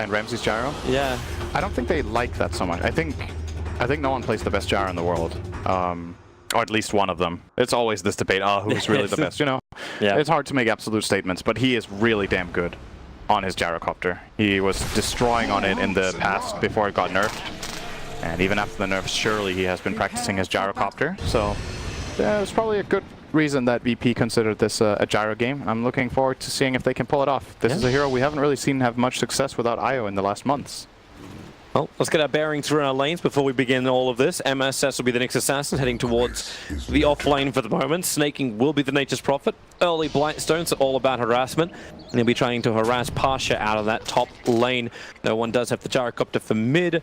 and RAMZES gyro. Yeah. I don't think they like that so much. I think no one plays the best gyro in the world. Or at least one of them. It's always this debate, who's really the best, you know? Yeah. It's hard to make absolute statements, but he is really damn good on his gyrocopter. He was destroying on it in the past before it got nerfed. And even after the nerf, surely he has been practicing his gyrocopter. So yeah, it's probably a good reason that VP considered this a gyro game. I'm looking forward to seeing if they can pull it off. This is a hero we haven't really seen have much success without IO in the last months. Well, let's get our bearings through our lanes before we begin all of this. MSS will be the next assassin, heading towards the off lane for the moment. Sneyking will be the Nature's Prophet. Early Blightstones are all about harassment, and he'll be trying to harass Pasha out of that top lane. No one does have the gyrocopter for mid.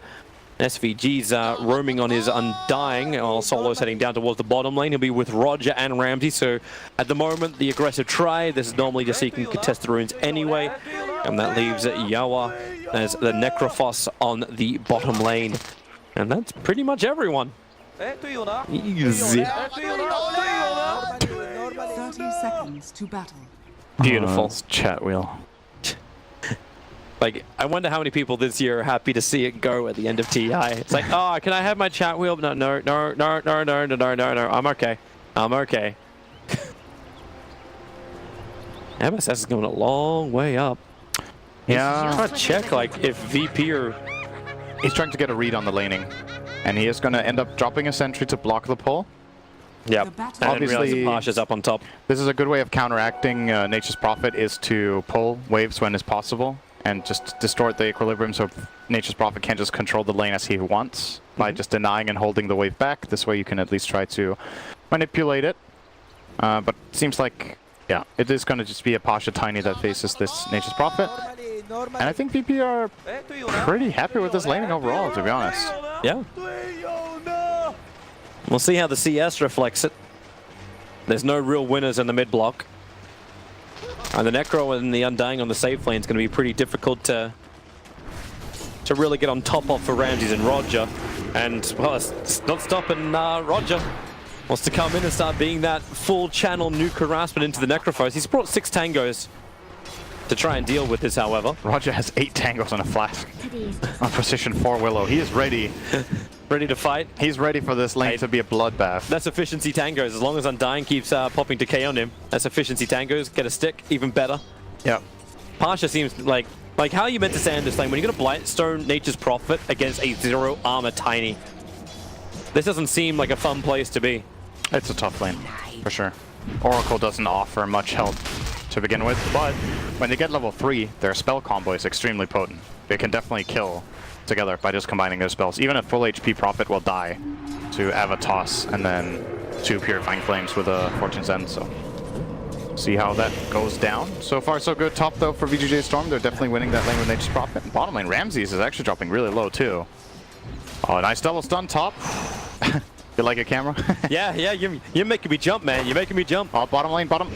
SVG's roaming on his Undying, while Solo's heading down towards the bottom lane. He'll be with RodjER and RAMZES, so at the moment, the aggressive try. This is normally just so you can contest the runes anyway, and that leaves Yawa as the Necrophos on the bottom lane. And that's pretty much everyone. Easy. 30 seconds to battle. Beautiful. Chat wheel. Like, I wonder how many people this year are happy to see it go at the end of TI. It's like, oh, can I have my chat wheel? No, I'm okay. I'm okay. MSS is going a long way up. Yeah. I'm trying to check, like, if VP or... He's trying to get a read on the laning. And he is going to end up dropping a sentry to block the pull. Yep. And obviously, Pasha's up on top. This is a good way of counteracting Nature's Prophet, is to pull waves when it's possible and just distort the equilibrium so Nature's Prophet can't just control the lane as he wants by just denying and holding the wave back. This way you can at least try to manipulate it. But it seems like, yeah, it is going to just be a Pasha Tiny that faces this Nature's Prophet. And I think VP are pretty happy with this laning overall, to be honest. Yeah. We'll see how the CS reflects it. There's no real winners in the mid block. And the Necro and the Undying on the safe lane is going to be pretty difficult to really get on top of for RAMZES and RodjER. And, well, it's not stopping RodjER. Wants to come in and start being that full channel nuke harassment into the Necrophos. He's brought 6 tangos to try and deal with this, however. RodjER has 8 tangos on a flask on position 4 Willow. He is ready. Ready to fight. He's ready for this lane to be a bloodbath. That's efficiency tangos. As long as Undying keeps popping decay on him, that's efficiency tangos. Get a stick, even better. Yeah. Pasha seems like how are you meant to stand this lane when you're gonna Blightstone Nature's Prophet against a 0 armor Tiny? This doesn't seem like a fun place to be. It's a tough lane, for sure. Oracle doesn't offer much help to begin with, but when they get level 3, their spell combo is extremely potent. They can definitely kill together by just combining their spells. Even a full HP Prophet will die to Avatos and then 2 Purifying Flames with a Fortune's End, so see how that goes down. So far so good. Top though for VGJ Storm, they're definitely winning that lane with Nature's Prophet. Bottom lane, RAMZES is actually dropping really low too. Oh, nice double stun top. You like it, camera? yeah, you're making me jump, man. You're making me jump. Oh, bottom lane, bottom.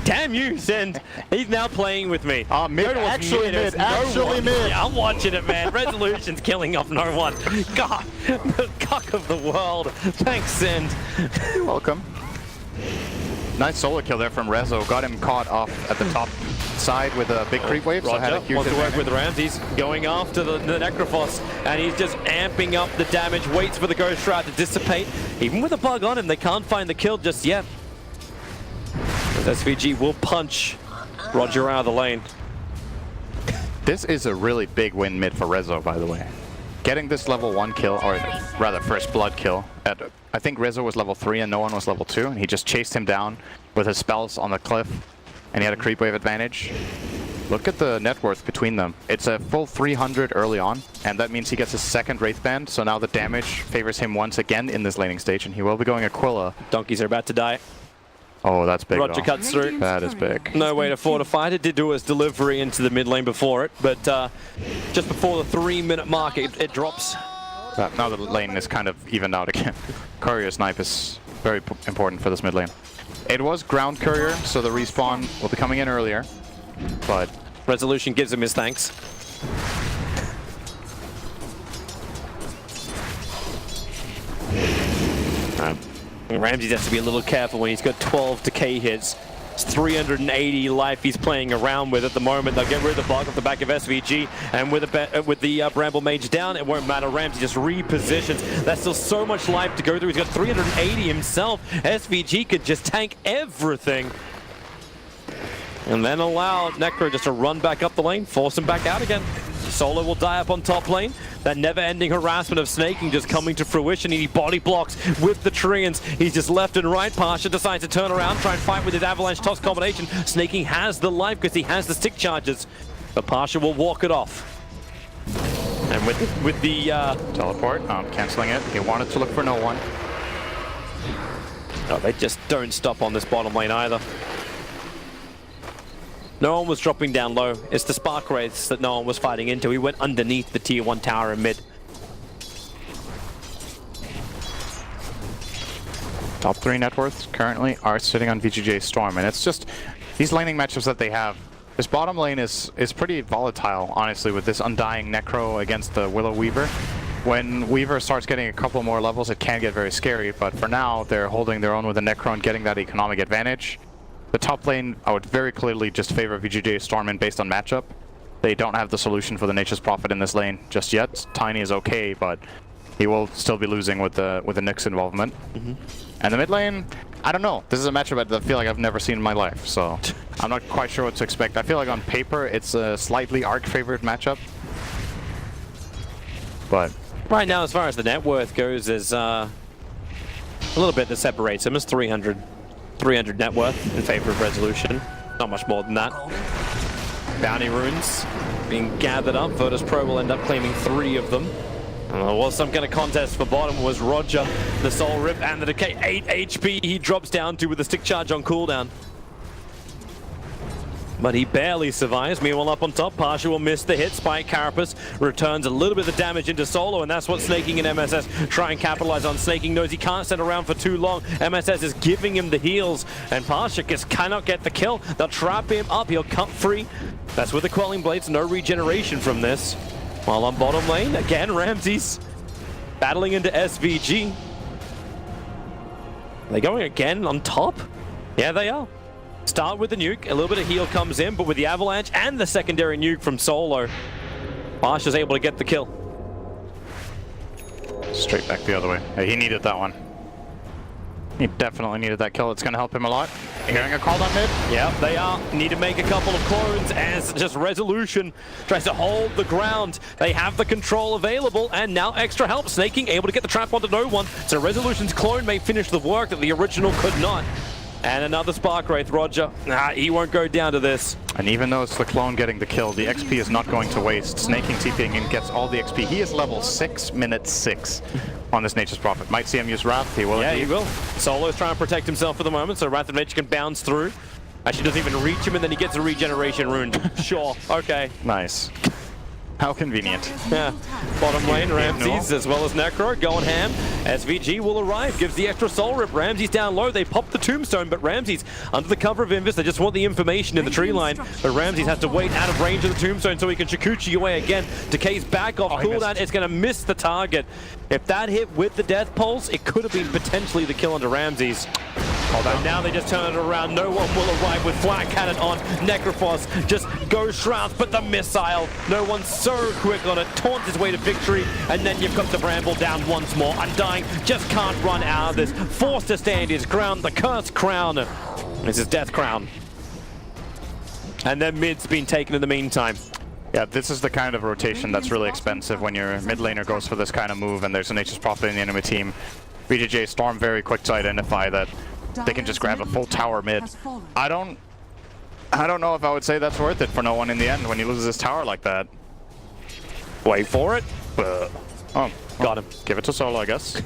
Damn you, Send. He's now playing with me. Mid, actually mid. Yeah, I'm watching it, man. Resolution's killing off no one. God, the cock of the world. Thanks, Send. You're welcome. Nice solo kill there from Rezo. Got him caught off at the top side with a big creep wave. So had a huge wants to work with RAMZES, going after the Necrophos, and he's just amping up the damage, waits for the Ghost Shroud to dissipate. Even with a bug on him, they can't find the kill just yet. SVG will punch RodjER out of the lane. This is a really big win mid for Rezo, by the way. Getting this level 1 kill, or rather first blood kill, at I think Rezo was level 3 and no one was level 2, and he just chased him down with his spells on the cliff, and he had a creep wave advantage. Look at the net worth between them. It's a full 300 early on, and that means he gets his 2nd Wraith Band, so now the damage favors him once again in this laning stage, and he will be going Aquila. Donkeys are about to die. Oh, that's big. RodjER cuts through. That is big. No way to fortify it. It did do his delivery into the mid lane before it, but just before the 3-minute mark, it drops. Now the lane is kind of evened out again. Courier snipe is very important for this mid lane. It was ground courier, so the respawn will be coming in earlier, but Resolution gives him his thanks. RAMZES has to be a little careful when he's got 12 decay hits. It's 380 life he's playing around with at the moment. They'll get rid of the bug off the back of SVG, and with the Bramble Mage down, it won't matter. Ramsey just repositions. That's still so much life to go through. He's got 380 himself. SVG could just tank everything. And then allow Necro just to run back up the lane, force him back out again. Solo will die up on top lane. That never-ending harassment of Sneyking just coming to fruition. He body blocks with the Treants. He's just left and right. Pasha decides to turn around, try and fight with his avalanche toss combination. Sneyking has the life because he has the stick charges, but Pasha will walk it off. And with the Teleport, canceling it. He wanted to look for no one. Oh, they just don't stop on this bottom lane either. No one was dropping down low. It's the Spark Wraiths that no one was fighting into. He went underneath the tier 1 tower in mid. Top 3 net worths currently are sitting on VGJ Storm, and it's just these laning matchups that they have. This bottom lane is pretty volatile, honestly, with this Undying Necro against the Willow Weaver. When Weaver starts getting a couple more levels, it can get very scary, but for now, they're holding their own with the Necro and getting that economic advantage. The top lane, I would very clearly just favor VGJ Storm in based on matchup. They don't have the solution for the Nature's Prophet in this lane just yet. Tiny is okay, but he will still be losing with the Nyx involvement. And the mid lane, I don't know. This is a matchup that I feel like I've never seen in my life, so I'm not quite sure what to expect. I feel like on paper, it's a slightly ARC-favored matchup. But right now, as far as the net worth goes, there's a little bit that separates him. It's 300 net worth in favor of Resolution. Not much more than that. Bounty runes being gathered up. Virtus.pro will end up claiming 3 of them. There was some kind of contest for bottom. It was RodjER, the Soul Rip, and the Decay. 8 HP he drops down to with the stick charge on cooldown. But he barely survives. Meanwhile, up on top, Pasha will miss the hit. Spike Carapace returns a little bit of the damage into Solo, and that's what Sneyking and MSS try and capitalize on. Sneyking knows he can't stand around for too long. MSS is giving him the heals, and Pasha just cannot get the kill. They'll trap him up. He'll cut free. That's with the Quelling Blades. No regeneration from this. While on bottom lane, again, RAMZES battling into SVG. Are they going again on top? Yeah, they are. Start with the nuke, a little bit of heal comes in, but with the avalanche and the secondary nuke from Solo, Pasha's able to get the kill. straight back the other way. Yeah, he needed that one. He definitely needed that kill. It's going to help him a lot. Hearing a call on mid? Yeah, they are. Need to make a couple of clones as just Resolution tries to hold the ground. They have the control available, and now extra help. Sneyking able to get the trap onto no one. So Resolution's clone may finish the work that the original could not. And another Spark Wraith, RodjER. He won't go down to this. And even though it's the clone getting the kill, the XP is not going to waste. Sneyking TPing in gets all the XP. He is level 6, minute 6 on this Nature's Prophet. Might see him use Wrath. He will. Yeah, indeed. he will. Solo's trying to protect himself for the moment, so Wrath of Nature can bounce through. Actually doesn't even reach him, and then he gets a regeneration rune. Sure, okay. Nice. How convenient. Yeah. Bottom lane, RAMZES as well as Necro going ham. SVG will arrive, gives the extra soul rip. RAMZES down low, they pop the tombstone, but RAMZES under the cover of Invictus, they just want the information in the tree line. But RAMZES has to wait out of range of the tombstone so he can Shikuchi away again. Decay's back off cooldown, it's going to miss the target. If that hit with the death pulse, it could have been potentially the kill under RAMZES. But now they just turn it around. No one will arrive with flat cannon on. Necrophos just goes Shroud, but the missile. No one's so quick on it. Taunts his way to victory. And then you've got the Bramble down once more. Undying just can't run out of this. Forced to stand his ground. The cursed crown. This is Death Crown. And then mid's been taken in the meantime. Yeah, this is the kind of rotation that's really expensive when your mid laner goes for this kind of move and there's a Nature's Prophet in the enemy team. VGJ Storm very quick to identify that they can just grab a full tower mid. I don't know if I would say that's worth it for no one in the end when he loses his tower like that. Wait for it. Oh, got him. Give it to Solo, I guess.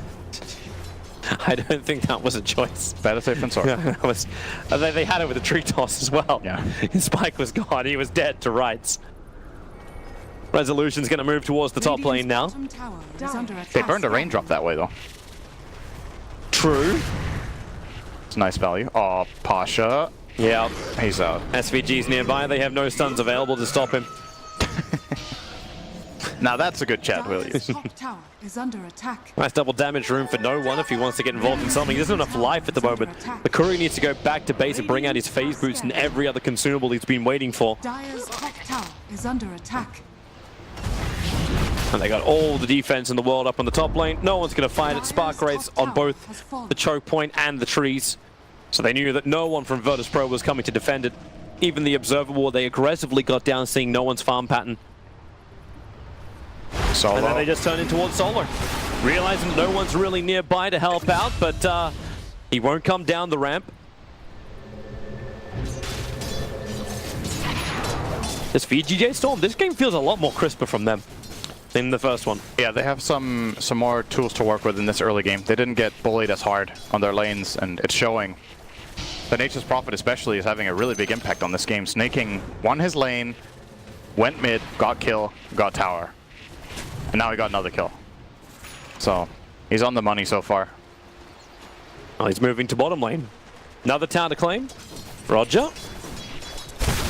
I don't think that was a choice. Better safe than sorry. Yeah, that was, they had it with a tree toss as well. Yeah. His spike was gone. He was dead to rights. Resolution's going to move towards the top lane now. They burned a raindrop that way, though. True. It's nice value. Oh, Pasha. Yeah. He's out. SVG's nearby. They have no stuns available to stop him. Now that's a good chat, will you? Dire's top tower is under attack. Nice double damage room for no one if he wants to get involved in something. He doesn't have enough life at the moment. The Courier needs to go back to base and bring out his phase boost and every other consumable he's been waiting for. Dire's top tower is under attack. And they got all the defense in the world up on the top lane. No one's going to fight it. Spark rates on both the choke point and the trees. So they knew that no one from Virtus.pro was coming to defend it. Even the Observer Ward, they aggressively got down, seeing no one's farm pattern. Solo. And then they just turned in towards Solo, realizing that no one's really nearby to help out, but he won't come down the ramp. This VGJ Storm, this game feels a lot more crisper from them than the first one. Yeah, they have some more tools to work with in this early game. They didn't get bullied as hard on their lanes, and it's showing. The Nature's Prophet especially is having a really big impact on this game. Sneyking won his lane, went mid, got kill, got tower. And now he got another kill. So, he's on the money so far. Well, he's moving to bottom lane. Another tower to claim. RodjER.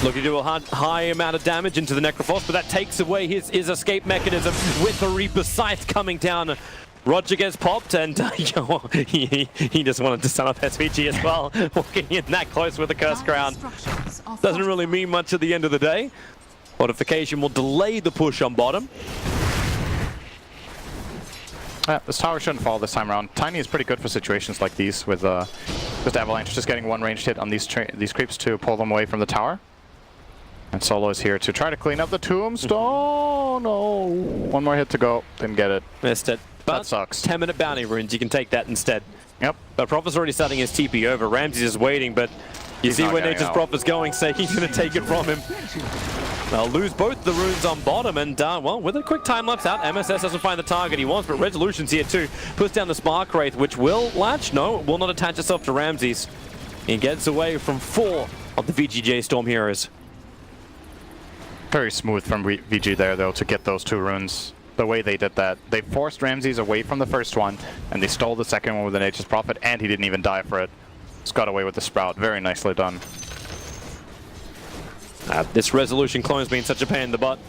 Looking to do a high amount of damage into the Necrophos, but that takes away his escape mechanism with the Reaper Scythe coming down. RodjER gets popped, and he just wanted to stun up SVG as well, walking in that close with the Curse Crown. Doesn't really mean much at the end of the day. Fortification will delay the push on bottom. Yeah, this tower shouldn't fall this time around. Tiny is pretty good for situations like these, with just Avalanche just getting one ranged hit on these creeps to pull them away from the tower. And Solo is here to try to clean up the tombstone. No, one more hit to go. Didn't get it. Missed it. But that sucks. 10-minute bounty runes, you can take that instead. Yep. But Prophet's already starting his TP over. Ramses is waiting, but you see where Nature's Prophet's going, so he's going to take it from him. They'll lose both the runes on bottom, and well, with a quick time lapse out, MSS doesn't find the target he wants, but Resolution's here too. Puts down the Spark Wraith, which will latch. No, it will not attach itself to Ramses. He gets away from 4 of the VGJ Storm heroes. Very smooth from VG there, though, to get those 2 runes. The way they did that, they forced Ramses away from the first one, and they stole the second one with the Nature's Prophet, and he didn't even die for it. Just got away with the Sprout. Very nicely done. This Resolution clone's been such a pain in the butt.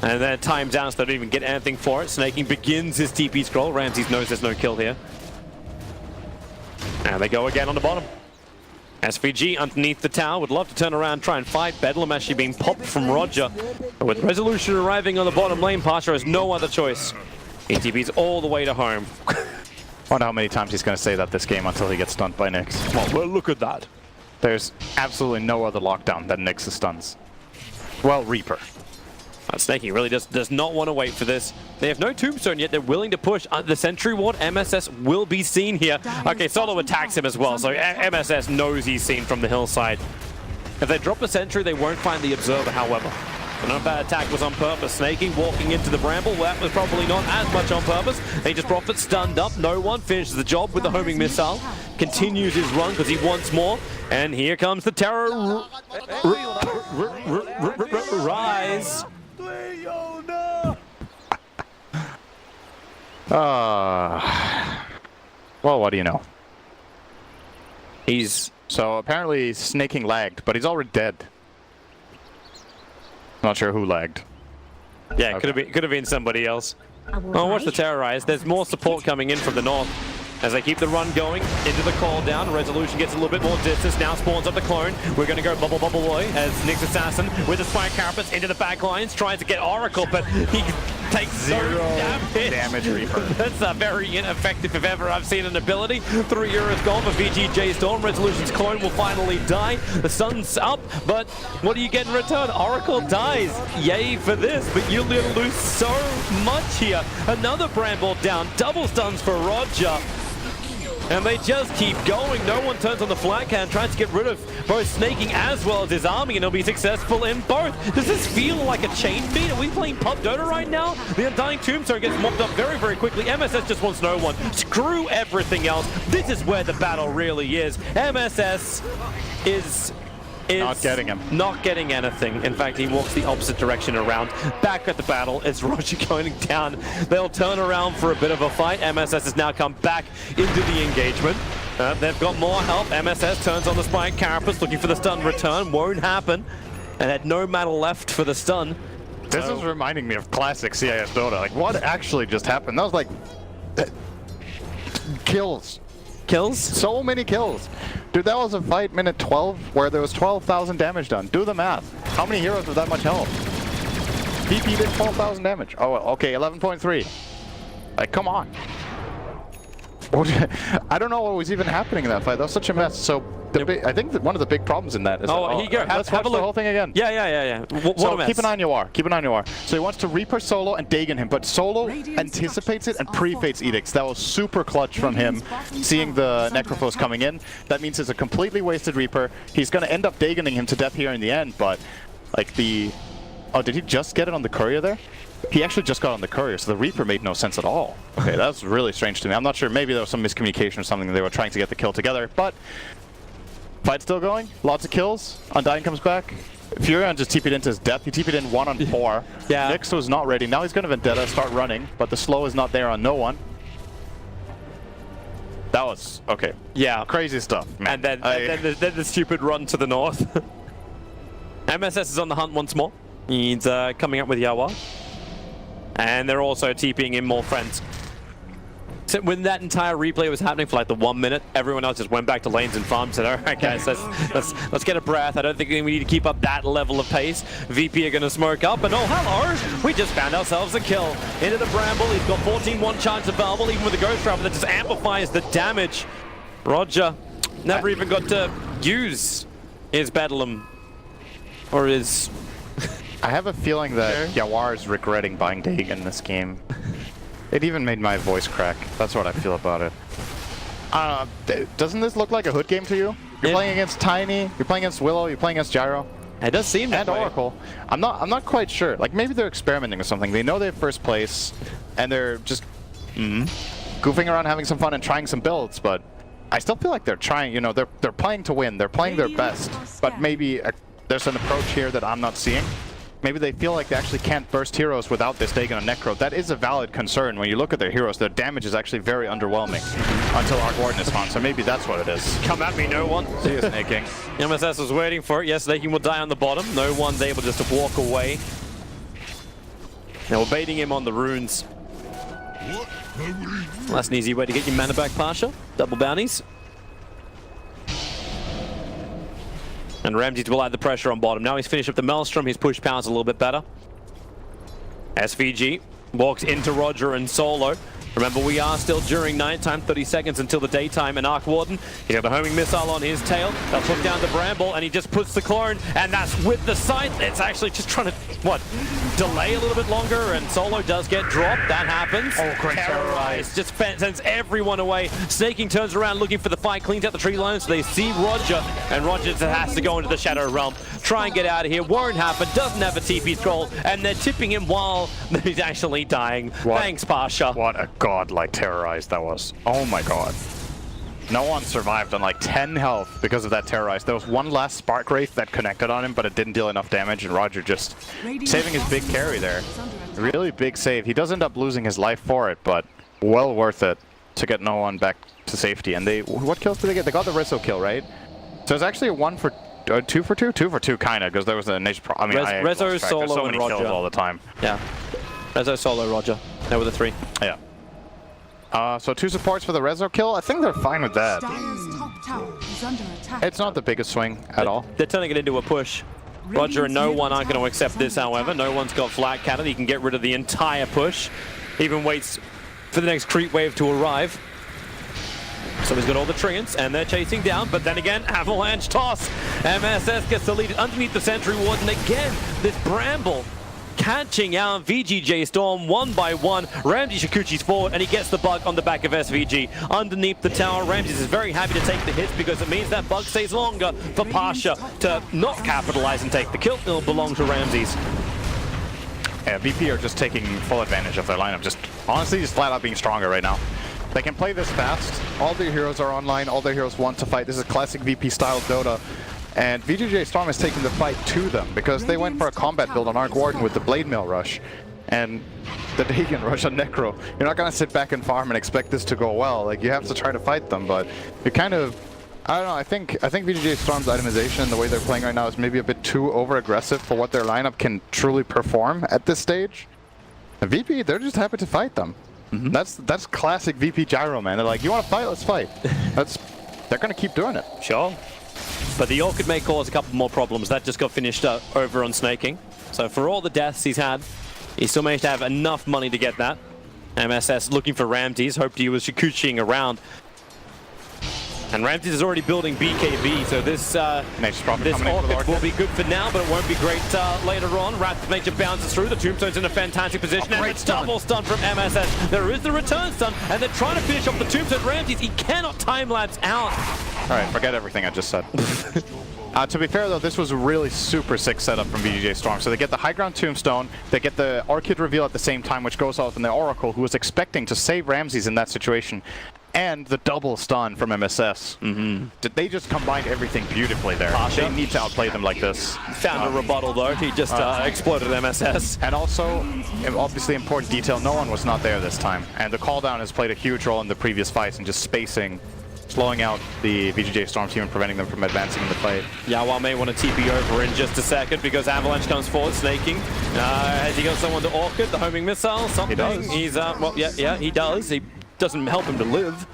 And then it times out so they don't even get anything for it. Sneyking begins his TP scroll. Ramses knows there's no kill here. And they go again on the bottom. SVG underneath the tower would love to turn around and try and fight. Bedlam actually being popped from RodjER. But with Resolution arriving on the bottom lane, Pasha has no other choice. He TP's all the way to home. Wonder how many times he's going to say that this game until he gets stunned by Nyx. Well, look at that. There's absolutely no other lockdown than Nyx's stuns. Well, Reaper. Sneyking really does not want to wait for this. They have no tombstone yet. They're willing to push. The Sentry Ward, MSS will be seen here. Okay, Solo attacks him as well, so MSS knows he's seen from the hillside. If they drop a Sentry, they won't find the Observer, however. But that attack was on purpose. Sneyking walking into the Bramble. Well, that was probably not as much on purpose. Nature's Prophet stunned up. No one finishes the job with the homing missile. Continues his run because he wants more. And here comes the Terror Rise. Well, what do you know? So apparently Sneyking lagged, but he's already dead. Not sure who lagged. Yeah, okay. could have been somebody else. Oh, watch the Terrorize. There's more support coming in from the north. As they keep the run going into the call down, Resolution gets a little bit more distance, now spawns up the clone. We're going to go Bubble Boy as Nyx Assassin with the Spike Carapace into the back lines, tries to get Oracle, but he takes 0 damage Reaper. That's very ineffective if ever I've seen an ability. 3 euros gone for VGJ Storm. Resolution's clone will finally die. The sun's up, but what do you get in return? Oracle dies. Yay for this, but you're going to lose so much here. Another Bramble down, double stuns for RodjER. And they just keep going. No one turns on the flat can, tries to get rid of both Sneyking as well as his army, and he'll be successful in both. Does this feel like a chain beat? Are we playing Pub Dota right now? The Undying Tombstone gets mopped up very, very quickly. MSS just wants no one. Screw everything else. This is where the battle really is. MSS is not getting him. Not getting anything. In fact, he walks the opposite direction around. Back at the battle, it's RodjER going down. They'll turn around for a bit of a fight. MSS has now come back into the engagement. They've got more help. MSS turns on the Spike Carapace, looking for the stun return. Won't happen. And had no matter left for the stun. This is reminding me of classic CIS Dota. Like, what actually just happened? That was like... kills. Kills? So many kills. Dude, that was a fight minute 12 where there was 12,000 damage done. Do the math. How many heroes with that much health? VP did 12,000 damage. Oh, well, okay, 11.3. Like, come on. I don't know what was even happening in that fight. That was such a mess. So, I think that one of the big problems in that is here you go. Let's watch the whole thing again. Yeah. What so a mess. keep an eye on Yawar. Keep an eye on Yawar. So he wants to Reaper solo and Dagon him, but solo anticipates it and pre-fates edicts. That was super clutch from him, seeing the Necrophos coming in. That means it's a completely wasted Reaper. He's going to end up Dagoning him to death here in the end, but like the... Oh, did he just get it on the courier there? He actually just got on the courier, so the Reaper made no sense at all. Okay, that's really strange to me. I'm not sure. Maybe there was some miscommunication or something. They were trying to get the kill together, but fight still going. Lots of kills. Undying comes back. Furion just TP'd into his death. He TP'd in 1 on 4. Yeah. Nyx was not ready. Now he's going to Vendetta, start running, but the slow is not there on no one. That was, okay. Yeah. Crazy stuff, man. And then the stupid run to the north. MSS is on the hunt once more. He's coming up with Yawar. And they're also TPing in more friends. So when that entire replay was happening for like the 1 minute, everyone else just went back to lanes and farm, said, all right guys, let's get a breath. I don't think we need to keep up that level of pace. VP are gonna smoke up, and oh hello, we just found ourselves a kill. Into the Bramble, he's got 14-1 chance available, even with the Ghost Travel that just amplifies the damage. RodjER never even got to use his Bedlam, or his... I have a feeling that Yawar is regretting buying Dagon in this game. It even made my voice crack. That's what I feel about it. Doesn't this look like a hood game to you? You're playing against Tiny, you're playing against Willow, you're playing against Gyro. It does seem that way. Oracle. I'm not quite sure. Like maybe they're experimenting with something. They know they have first place, and they're just goofing around, having some fun, and trying some builds. But I still feel like they're trying. You know, they're playing to win. They're playing their best. But maybe there's an approach here that I'm not seeing. Maybe they feel like they actually can't burst heroes without this Dagon and Necro. That is a valid concern. When you look at their heroes, their damage is actually very underwhelming until Arc Warden is found, so maybe that's what it is. Come at me, no one. See you, Sneyking. MSS was waiting for it. Yes, Sneyking will die on the bottom. No one's able just to walk away. Now we're baiting him on the runes. That's an easy way to get your mana back, Pasha. Double bounties. And RAMZES will add the pressure on bottom. Now he's finished up the Maelstrom. His push power's a little bit better. SVG walks into RodjER and solo. Remember, we are still during nighttime, 30 seconds until the daytime, and Arc Warden, he's got the homing missile on his tail. They'll put down the Bramble, and he just puts the clone, and that's with the sight. It's actually just trying to, delay a little bit longer, and solo does get dropped. That happens. Oh, great. Terrorized. Just sends everyone away. Sneyking turns around looking for the fight, cleans out the tree line, so they see RodjER, and RodjER has to go into the Shadow Realm. Try and get out of here. Won't happen. Doesn't have a TP scroll, and they're tipping him while he's actually dying. Thanks, Pasha. What a godlike terrorize that was. Oh my god. No one survived on like 10 health because of that terrorize. There was one last Spark Wraith that connected on him, but it didn't deal enough damage, and RodjER just saving his big carry there. Really big save. He does end up losing his life for it, but well worth it to get no one back to safety. And they, what kills did they get? They got the Rezo kill, right? So it's actually a 2 for 2? 2 for 2 kind of, because there was a niche I mean, Rezo, solo, so many and kills RodjER all the time. Yeah. Rezo, solo, RodjER. There were the 3. Yeah. So 2 supports for the Rezo kill. I think they're fine with that. Dire's top tower is under attack. It's not the biggest swing at all. They're turning it into a push. RodjER and no one aren't going to accept this, however. No one's got flat cannon. He can get rid of the entire push. Even waits for the next creep wave to arrive. So he's got all the Treants, and they're chasing down, but then again, avalanche toss. MSS gets the lead underneath the Sentry Ward, and again, this Bramble catching out VGJ Storm 1 by 1. RAMZES Shikuchi's forward, and he gets the bug on the back of SVG. Underneath the tower, RAMZES is very happy to take the hits because it means that bug stays longer for Pasha to not capitalize and take the kill. It'll belong to RAMZES. Yeah, VP are just taking full advantage of their lineup. Just honestly, just flat out being stronger right now. They can play this fast. All their heroes are online. All their heroes want to fight. This is classic VP style Dota. And VGJ Storm is taking the fight to them because they went for a combat build on Arc Warden with the Blade Mail Rush and the Dagon Rush on Necro. You're not going to sit back and farm and expect this to go well. Like, you have to try to fight them, but you're kind of... I don't know. I think VGJ Storm's itemization and the way they're playing right now is maybe a bit too over-aggressive for what their lineup can truly perform at this stage. And VP, they're just happy to fight them. That's classic VP gyro, man. They're like, you want to fight? Let's fight. They're going to keep doing it. Sure. But the Orchid may cause a couple more problems. That just got finished over on Sneyking. So for all the deaths he's had, he still managed to have enough money to get that. MSS looking for RAMZES, hoped he was Shikuchiing around. And RAMZES is already building BKB, so this Orchid will be good for now, but it won't be great later on. Wrath Nature bounces through, the Tombstone's in a fantastic position, and it's double stun from MSS. There is the return stun, and they're trying to finish off the Tombstone. RAMZES, he cannot time-lapse out. Alright, forget everything I just said. To be fair though, this was a really super sick setup from VGJ Storm. So they get the high ground Tombstone, they get the Orchid reveal at the same time, which goes off in the Oracle, who was expecting to save RAMZES in that situation. And the double stun from MSS. They just combined everything beautifully there. They need to outplay them like this. Found a rebuttal though, he just exploded MSS. And also, obviously important detail, no one was not there this time. And the call down has played a huge role in the previous fights and just spacing, slowing out the VGJ Storm team and preventing them from advancing in the fight. Yawar may want to TP over in just a second because Avalanche comes forward, Sneyking. Has he got someone to Orchid, the homing missile? Something. He does. He's, well, yeah, he does. He doesn't help him to live.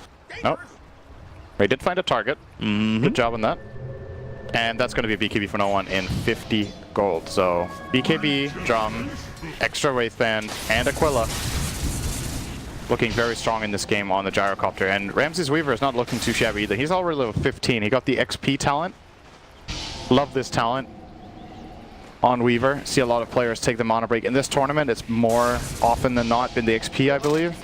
Nope. He did find a target. Good job on that. And that's going to be a BKB for no one in 50 gold. So BKB, Drum, extra Wraithband, and Aquila. Looking very strong in this game on the Gyrocopter. And RAMZES Weaver is not looking too shabby either. He's already level 15. He got the XP talent. Love this talent on Weaver. See a lot of players take the Mana Break. In this tournament, it's more often than not been the XP, I believe.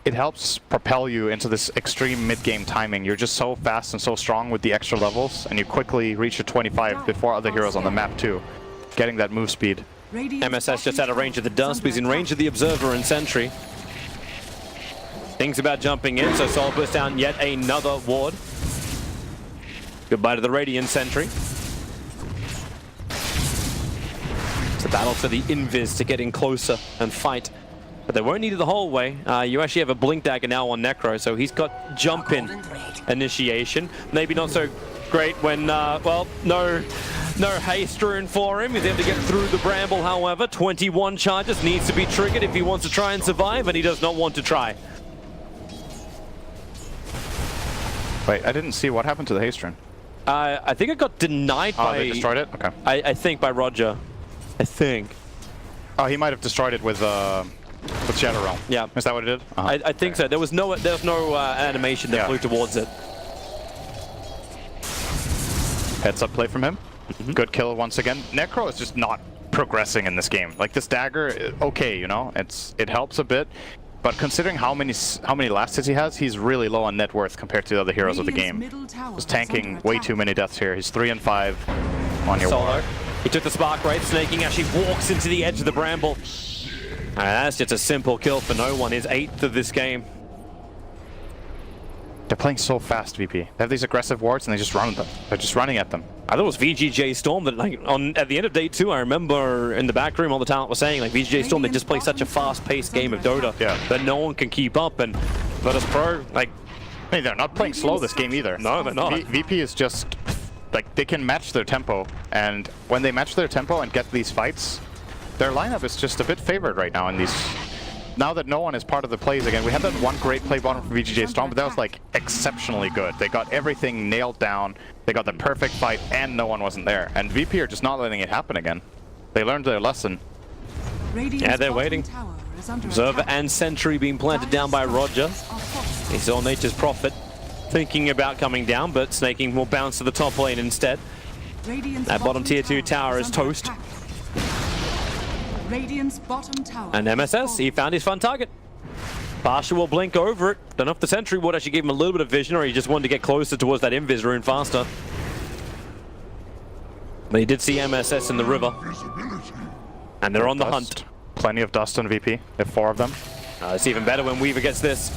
It helps propel you into this extreme mid-game timing. You're just so fast and so strong with the extra levels, and you quickly reach your 25 before other heroes on the map too. Getting that move speed. MSS just out of range of the Dust, but he's in range of the Observer and Sentry. Things about jumping in, so Soul Burst down yet another ward. Goodbye to the Radiant Sentry. It's a battle for the Invis to get in closer and fight. But they won't need it the whole way. You actually have a Blink Dagger now on Necro, so he's got jump in initiation. Maybe not so great when, well, no haste rune for him. He's able to get through the Bramble, however. 21 charges needs to be triggered if he wants to try and survive, and he does not want to try. Wait, I didn't see what happened to the haste rune. I think it got denied by... Oh, they destroyed it? Okay. I think by RodjER. I think. Oh, he might have destroyed it with Shadow Realm. Yeah. Is that what it did? I think so. There was no animation that flew towards it. Heads up play from him. Good kill once again. Necro is just not progressing in this game. Like this dagger, okay, you know, it helps a bit, but considering how many last hits he has, he's really low on net worth compared to the other heroes of the game. He's tanking way too many deaths here. He's 3 and 5 on your Solo. war. He took the Spark Wraith. Sneyking actually walks into the edge of the Bramble. And that's just a simple kill for no one. His 8th of this game. They're playing so fast, VP. They have these aggressive wards and they just run them. They're just running at them. I thought it was VGJ Storm that, like, at the end of day 2, I remember in the back room all the talent was saying, like, VGJ Storm, they just play such a fast-paced game of Dota that no one can keep up. And Virtus.pro, like, I mean, they're not playing slow this game either. No, they're not. VP is just, like, they can match their tempo. And when they match their tempo and get these fights, their lineup is just a bit favored right now in these. Now that no one is part of the plays again, we had that one great play bottom from VGJ Storm, but that was like exceptionally good. They got everything nailed down, they got the perfect fight, and no one wasn't there. And VP are just not letting it happen again. They learned their lesson. Yeah, they're waiting. Observer and Sentry being planted down by RodjER. He saw Nature's Prophet thinking about coming down, but Sneyking will bounce to the top lane instead. That bottom tier 2 tower is toast. And MSS, he found his fun target. Barsha will blink over it. Don't know if the Sentry would actually give him a little bit of vision, or he just wanted to get closer towards that Invis rune faster. But he did see MSS in the river. And they're on the hunt. Plenty of dust on VP. They have 4 of them. It's even better when Weaver gets this.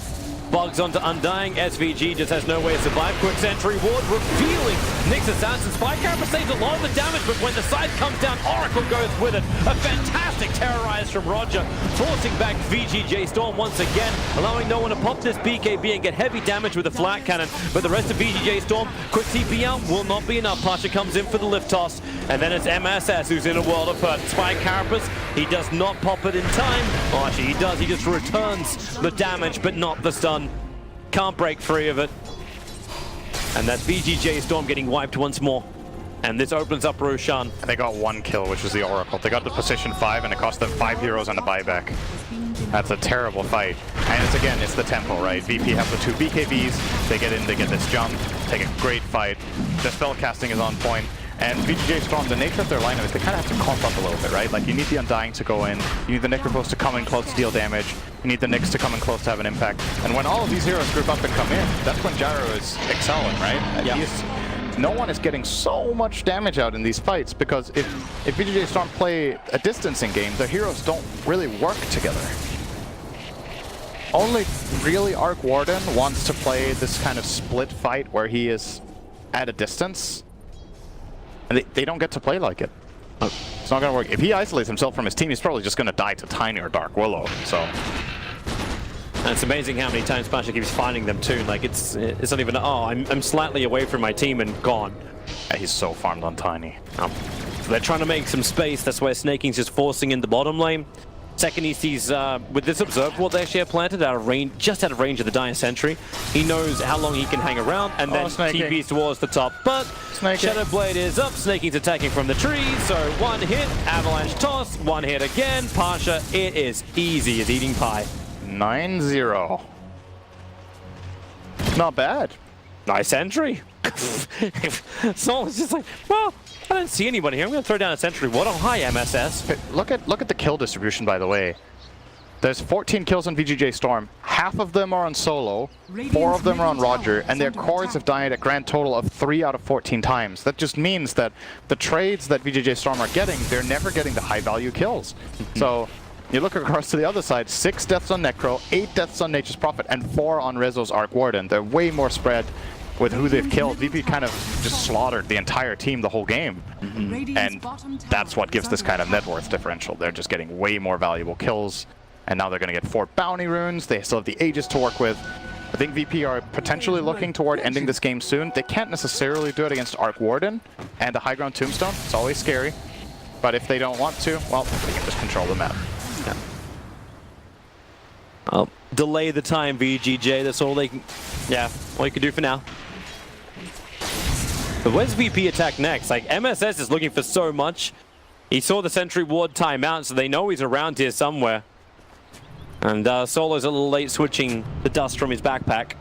bugs onto Undying. SVG just has no way to survive. Quick sentry ward revealing Nyx Assassin. Spy Carapace saves a lot of the damage, but when the side comes down, Oracle goes with it. A fantastic terrorize from RodjER, forcing back VGJ Storm once again, allowing no one to pop this BKB and get heavy damage with the flat cannon. But the rest of VGJ Storm, quick TP out will not be enough. Pasha comes in for the lift toss, and then it's MSS who's in a world of hurt. Spy Carapace, he does not pop it in time. Oh, actually, he does. He just returns the damage, but not the stun. Can't break free of it. And that's VGJ Storm getting wiped once more. And this opens up Roshan. They got 1 kill, which was the Oracle. They got the position 5, and it cost them 5 heroes and a buyback. That's a terrible fight. And it's, again, it's the tempo, right? VP have the 2 BKBs. They get in, they get this jump, take a great fight. The spell casting is on point. And VGJ Storm, the nature of their lineup is they kind of have to comp up a little bit, right? Like, you need the Undying to go in, you need the Necropose to come in close to deal damage, you need the Nyx to come in close to have an impact. And when all of these heroes group up and come in, that's when Gyro is excelling, right? And no one is getting so much damage out in these fights, because if VGJ Storm play a distancing game, their heroes don't really work together. Only really Arc Warden wants to play this kind of split fight where he is at a distance. And they don't get to play like it. It's not gonna work. If he isolates himself from his team, he's probably just gonna die to Tiny or Dark Willow. So, and it's amazing how many times Pasha keeps finding them too. Like it's not even, oh, I'm slightly away from my team and gone. Yeah, he's so farmed on Tiny. So they're trying to make some space. That's where Snaking's just forcing in the bottom lane. Second, he sees with this Observe Ward they actually have planted out of range, just out of range of the Dire Sentry. He knows how long he can hang around, and then TPs towards the top. But Shadow Blade is up. Snaking's attacking from the trees, so 1 hit, Avalanche toss, 1 hit again. Pasha, it is easy as eating pie. 9-0. Not bad. Nice entry. So it's just like, well, I don't see anybody here. I'm going to throw down a sentry. What a high MSS. Look at the kill distribution, by the way. There's 14 kills on VGJ Storm. Half of them are on solo, 4 of them are on RodjER, and their cores have died a grand total of 3 out of 14 times. That just means that the trades that VGJ Storm are getting, they're never getting the high-value kills. So you look across to the other side, 6 deaths on Necro, 8 deaths on Nature's Prophet, and 4 on Rezo's Arc Warden. They're way more spread with who they've killed. VP kind of just slaughtered the entire team the whole game. And that's what gives this kind of net worth differential. They're just getting way more valuable kills. And now they're going to get 4 bounty runes. They still have the Aegis to work with. I think VP are potentially looking toward ending this game soon. They can't necessarily do it against Arc Warden and the high ground Tombstone. It's always scary. But if they don't want to, well, they can just control the map. Yeah. I'll delay the time, VGJ. That's all they can. Yeah, all you can do for now. But where's VP attack next? Like, MSS is looking for so much. He saw the Sentry Ward timeout, so they know he's around here somewhere. And Solo's a little late switching the dust from his backpack.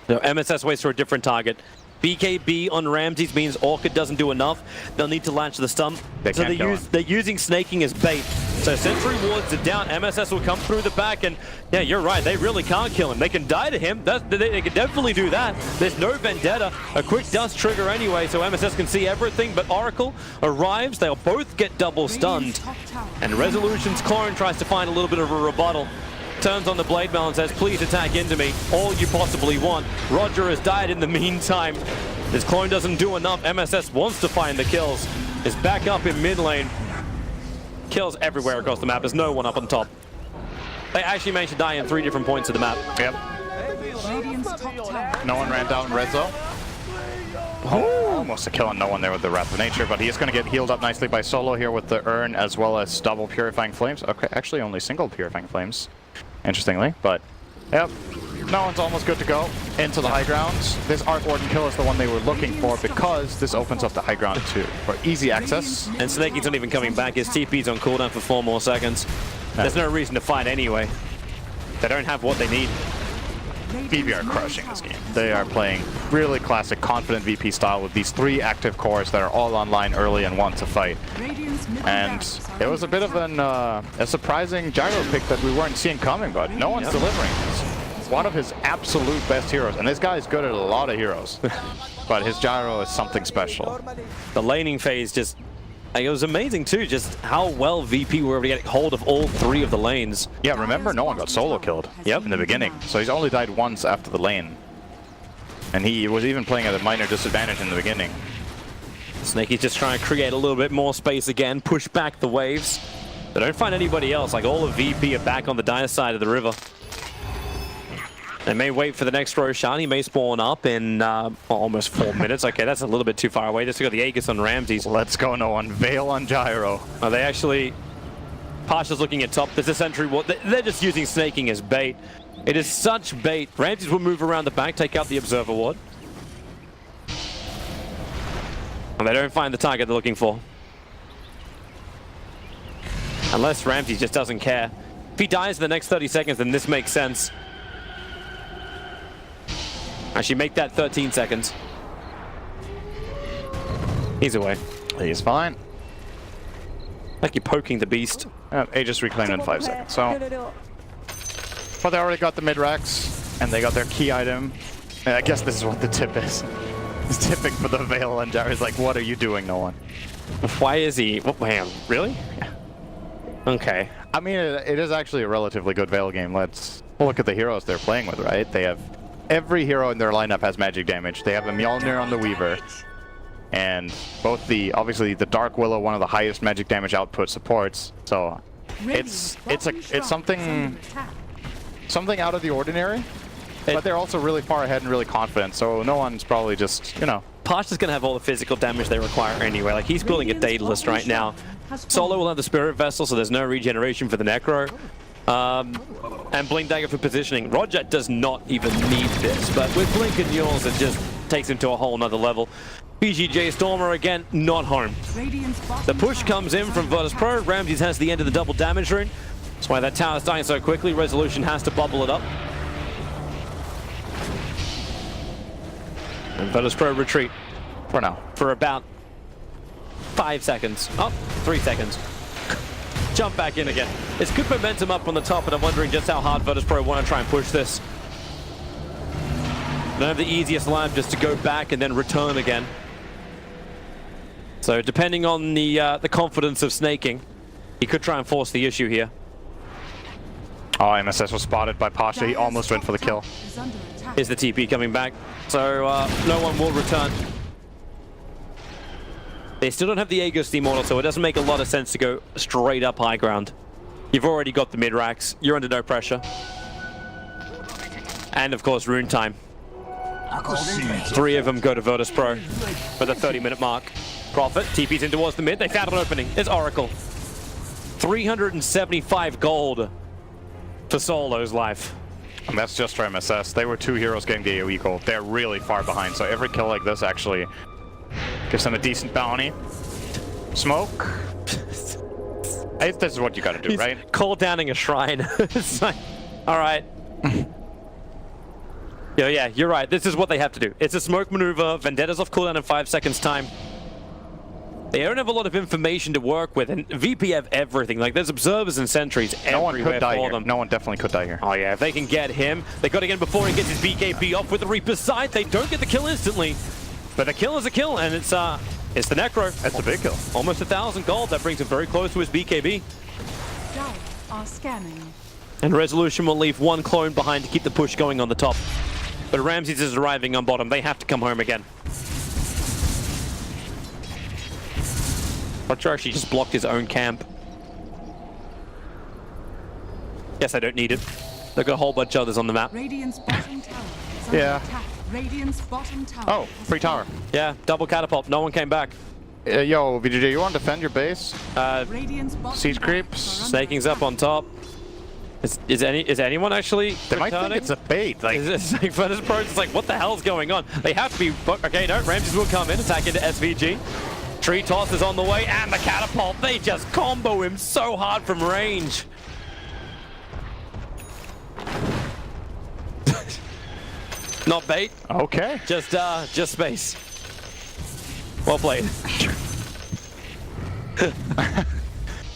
So MSS waits for a different target. BKB on Ramses means Orchid doesn't do enough. They'll need to latch the stump. So they're using Sneyking as bait. So Sentry Wards are down. MSS will come through the back, and yeah, you're right. They really can't kill him. They can die to him. They can definitely do that. There's no Vendetta. A quick dust trigger anyway, so MSS can see everything. But Oracle arrives. They'll both get double stunned. And Resolution's Clone tries to find a little bit of a rebuttal. Turns on the blade mail and says, please attack into me, all you possibly want. RodjER has died in the meantime. This clone doesn't do enough. MSS wants to find the kills. Is back up in mid lane. Kills everywhere across the map. There's no one up on top. They actually managed to die in 3 different points of the map. Yep. No one ran down Rezo. Oh, almost a kill on no one there with the Wrath of Nature, but he is going to get healed up nicely by Solo here with the Urn, as well as double Purifying Flames. Okay, actually only single Purifying Flames, interestingly, but yep. No one's almost good to go into the high grounds. This Arc Warden kill is the one they were looking for, because this opens up the high ground for easy access. And Snaking's not even coming back. His TP's on cooldown for 4 more seconds. There's no reason to fight anyway. They don't have what they need. VP are crushing this game. They are playing really classic, confident VP style with these 3 active cores that are all online early and want to fight. And it was a bit of a surprising Gyro pick that we weren't seeing coming, but no one's delivering. It's one of his absolute best heroes, and this guy is good at a lot of heroes. But his Gyro is something special. The laning phase just Like, it was amazing too, just how well VP were able to get hold of all 3 of the lanes. Yeah, remember, no one got solo killed. Yep. In the beginning. So he's only died once after the lane. And he was even playing at a minor disadvantage in the beginning. Sneyking just trying to create a little bit more space again, push back the waves. They don't find anybody else, like all of VP are back on the dire side of the river. They may wait for the next Roshan. He may spawn up in almost 4 minutes. Okay, that's a little bit too far away. Just got the Aegis on RAMZES. Let's go, no one. Veil on Gyro. Are they actually... Pasha's looking at top. There's a sentry ward. They're just using Sneyking as bait. It is such bait. RAMZES will move around the back, take out the Observer ward. And they don't find the target they're looking for. Unless RAMZES just doesn't care. If he dies in the next 30 seconds, then this makes sense. Actually, make that 13 seconds. He's away. He's fine. Like you're poking the beast. Aegis reclaimed in 5 seconds. So, but they already got the mid-racks, and they got their key item. And I guess this is what the tip is. He's tipping for the Veil, and Jared's like, what are you doing, no one? Why is he... What, man, really? Okay. I mean, it is actually a relatively good Veil game. Let's look at the heroes they're playing with, right? They have... Every hero in their lineup has magic damage. They have a Mjolnir on the Weaver. And both obviously the Dark Willow, one of the highest magic damage output supports. So it's something out of the ordinary. But they're also really far ahead and really confident. So no one's probably just, you know. Pasha's gonna have all the physical damage they require anyway. Like, he's building a Daedalus right now. Solo will have the Spirit Vessel, so there's no regeneration for the Necro. And Blink Dagger for positioning. RodjER does not even need this, but with Blink and Mules, it just takes him to a whole nother level. VGJ Storm are again not home. The push comes in from Virtus.pro. RAMZES has the end of the double damage rune. That's why that tower's dying so quickly. Resolution has to bubble it up. And Virtus.pro retreat. For now. For about 5 seconds. Oh, 3 seconds. Jump back in again. It's good momentum up on the top, and I'm wondering just how hard Virtus.pro want to try and push this. They don't have the easiest line just to go back and then return again. So depending on the confidence of Sneyking, he could try and force the issue here. Oh, MSS was spotted by Pasha. He almost went for the kill. Is the TP coming back? So no one will return. They still don't have the Aegis Immortal, so it doesn't make a lot of sense to go straight up high ground. You've already got the mid-racks. You're under no pressure. And of course, rune time. 3 of them go to Virtus.pro for the 30-minute mark. Prophet TP's in towards the mid. They found an opening. It's Oracle. 375 gold for Solo's life. And that's just for MSS. They were 2 heroes getting the AoE gold. They're really far behind, so every kill like this actually gives them a decent bounty. Smoke. This is what you gotta do, right? Call downing a shrine. It's like, all right. Yeah, you're right. This is what they have to do. It's a smoke maneuver. Vendetta's off cooldown in 5 seconds time. They don't have a lot of information to work with, and VP have everything. Like, there's observers and sentries no one everywhere could die for here. them. No one definitely could die here. Oh yeah, if they can get him, they got to get him before he gets his BKB off with the Reaper's Scythe. They don't get the kill instantly, but a kill is a kill, and it's the Necro. That's a big kill. Almost 1,000 gold. That brings him very close to his BKB. Are scanning. And Resolution will leave 1 clone behind to keep the push going on the top. But RAMZES is arriving on bottom. They have to come home again. RodjER actually just blocked his own camp. Yes, I don't need it. They've got a whole bunch of others on the map. Radiant's bottom tower is under Yeah. attack. Radiant's bottom tower. Oh, free tower. Yeah, double catapult. No one came back. Yo, VGJ, you want to defend your base? Radiant's bottom Siege tower creeps. is under Snaking's up on top. Is anyone actually They might returning? think it's a bait. Like, Is this like for this pro? It's like, what the hell's going on? They have to be. Okay, no, RAMZES will come in, attack into SVG. Tree toss is on the way, and the catapult. They just combo him so hard from range. Not bait, okay. just space. Well played.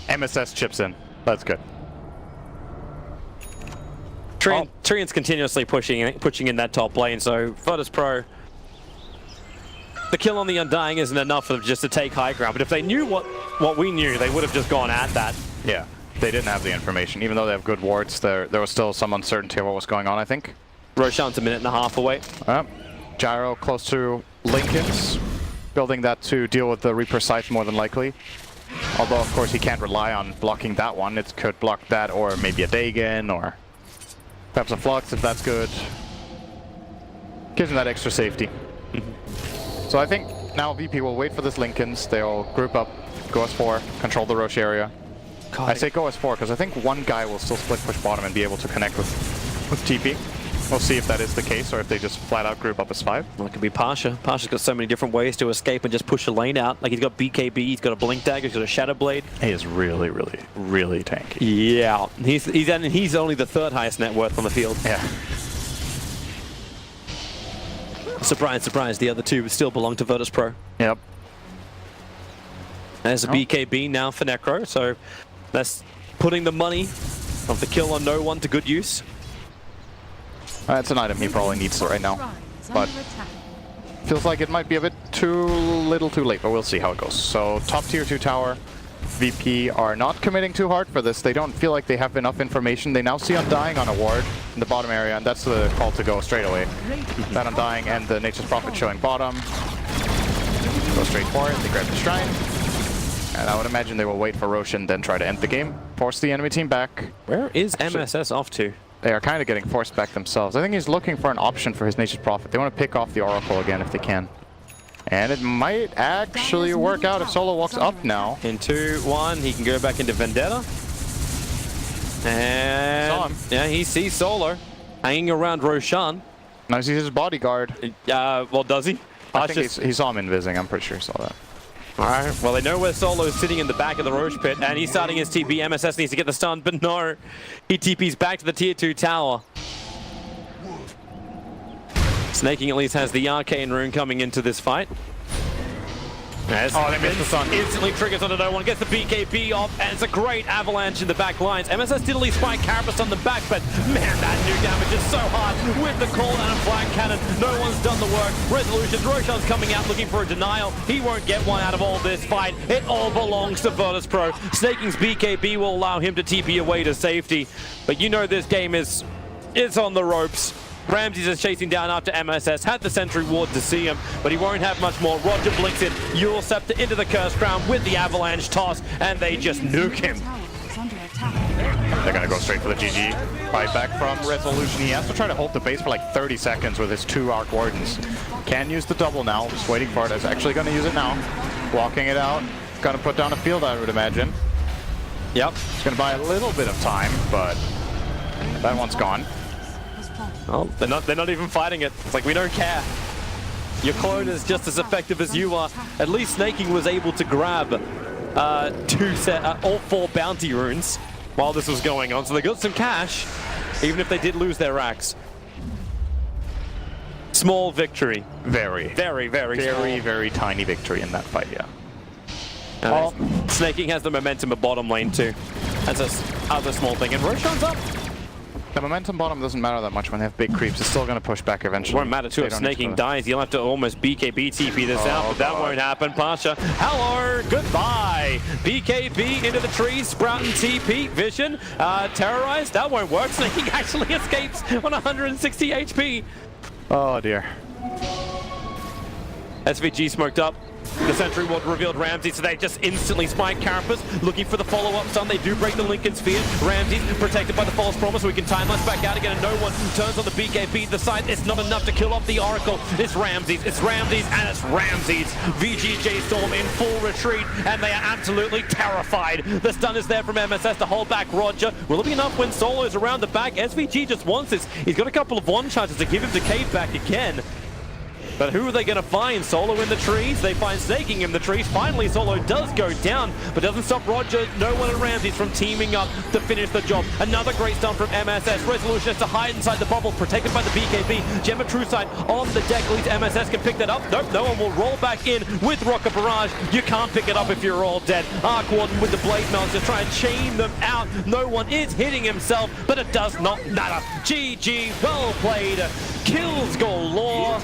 MSS chips in. That's good. Trian's continuously pushing in that top lane, so Virtus.pro, the kill on the Undying isn't enough for them just to take high ground, but if they knew what what we knew, they would have just gone at that. Yeah, they didn't have the information. Even though they have good wards, there was still some uncertainty of what was going on, I think. Roshan's a minute and a half away. Gyro close to Lincoln's, building that to deal with the Reaper Scythe more than likely. Although, of course, he can't rely on blocking that one. It could block that, or maybe a Dagon, or perhaps a Flux, if that's good. Gives him that extra safety. So I think now VP will wait for this Lincoln's. They'll group up, go S4, control the Roche area. God, I say go S4 because I think one guy will still split push bottom and be able to connect with TP. We'll see if that is the case or if they just flat out group up as 5. Well, it could be Pasha. Pasha's got so many different ways to escape and just push a lane out. Like he's got BKB, he's got a Blink Dagger, he's got a Shadow Blade. He is really, really, really tanky. Yeah, he's only the 3rd highest net worth on the field. Yeah. Surprise, surprise, the other two still belong to Virtus.pro. Yep. There's a BKB now for Necro, so that's putting the money of the kill on no one to good use. That's an item he probably needs right now, but feels like it might be a bit too late, but we'll see how it goes. So top tier 2 tower, VP are not committing too hard for this. They don't feel like they have enough information. They now see Undying on a ward in the bottom area, and that's the call to go straight away. That Undying and the Nature's Prophet showing bottom. Go straight for it, they grab the Shrine. And I would imagine they will wait for Roche and then try to end the game. Force the enemy team back. Where is MSS off to? They are kind of getting forced back themselves. I think he's looking for an option for his Nature's Prophet. They want to pick off the Oracle again if they can. And it might actually work out if Solo walks up now. In 2-1, he can go back into Vendetta. And Saw him. Yeah, he sees Solo hanging around Roshan. Now he sees his bodyguard. Well, does he? I think he saw him invising. I'm pretty sure he saw that. Alright, well they know where Solo is sitting in the back of the Roche pit, and he's starting his TP. MSS needs to get the stun, but no. He TP's back to the tier 2 tower. Sneyking at least has the Arcane Rune coming into this fight. Oh, they missed the stun. Instantly triggers onto no one, gets the BKB off, and it's a great avalanche in the back lines. MSS did at least spike Carapace on the back, but man, that new damage is so hard with the call and a flag cannon. No one's done the work. Resolutions, Roshan's coming out looking for a denial. He won't get one out of all this fight. It all belongs to Virtus.pro. Snaking's BKB will allow him to TP away to safety, but you know this game is on the ropes. RAMZES is chasing down after MSS, had the Sentry Ward to see him, but he won't have much more. RodjER blinks in, Eul Scepter into the Curse Crown with the Avalanche toss, and they just nuke him. They're going to go straight for the GG. Right back from Resolution. He has to try to hold the base for like 30 seconds with his 2 Arc Wardens. Can use the double now, just waiting for it. Is actually going to use it now. Walking it out. Going to put down a field, I would imagine. Yep. It's going to buy a little bit of time, but that one's gone. Well, they're not even fighting it. It's like, we don't care. Your clone is just as effective as you are. At least Sneyking was able to grab all 4 bounty runes while this was going on. So they got some cash, even if they did lose their racks. Small victory. Very tiny victory in that fight, yeah. Sneyking has the momentum at bottom lane too. That's a other small thing. And Roshan's up. The momentum bottom doesn't matter that much when they have big creeps. It's still going to push back eventually. It won't matter too if Sneyking dies. You'll have to almost BKB TP this out, but that won't happen. Pasha, hello, goodbye. BKB into the trees, Sprout and TP, Vision, Terrorized, that won't work. Sneyking actually escapes on 160 HP. Oh dear. SVG smoked up. The Sentry Ward revealed RAMZES, so they just instantly spike Carapace, looking for the follow-up stun. They do break the Lincoln Sphere. RAMZES protected by the False Promise, so we can time us back out again, and no one turns on the BKB. The side, it's not enough to kill off the Oracle. It's RAMZES, and it's RAMZES. VGJ Storm in full retreat, and they are absolutely terrified. The stun is there from MSS to hold back RodjER. Will it be enough when Solo is around the back? SVG just wants this. He's got a couple of one charges to give him the cave back again. But who are they going to find? Solo in the trees. They find Sneyking in the trees. Finally, Solo does go down, but doesn't stop RodjER, no one, and RAMZES from teaming up to finish the job. Another great stun from MSS. Resolution has to hide inside the bubble, protected by the BKB. Gemma Trueside on the deck. At least MSS can pick that up. Nope, no one will roll back in with Rocket Barrage. You can't pick it up if you're all dead. Arc Warden with the Blade Melts to try and chain them out. No one is hitting himself, but it does not matter. GG, well played. Kills galore.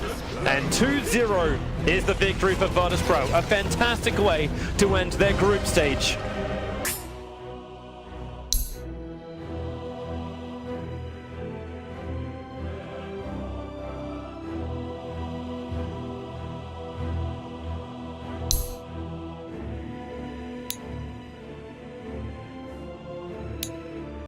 And 2-0 is the victory for Virtus.pro. A fantastic way to end their group stage.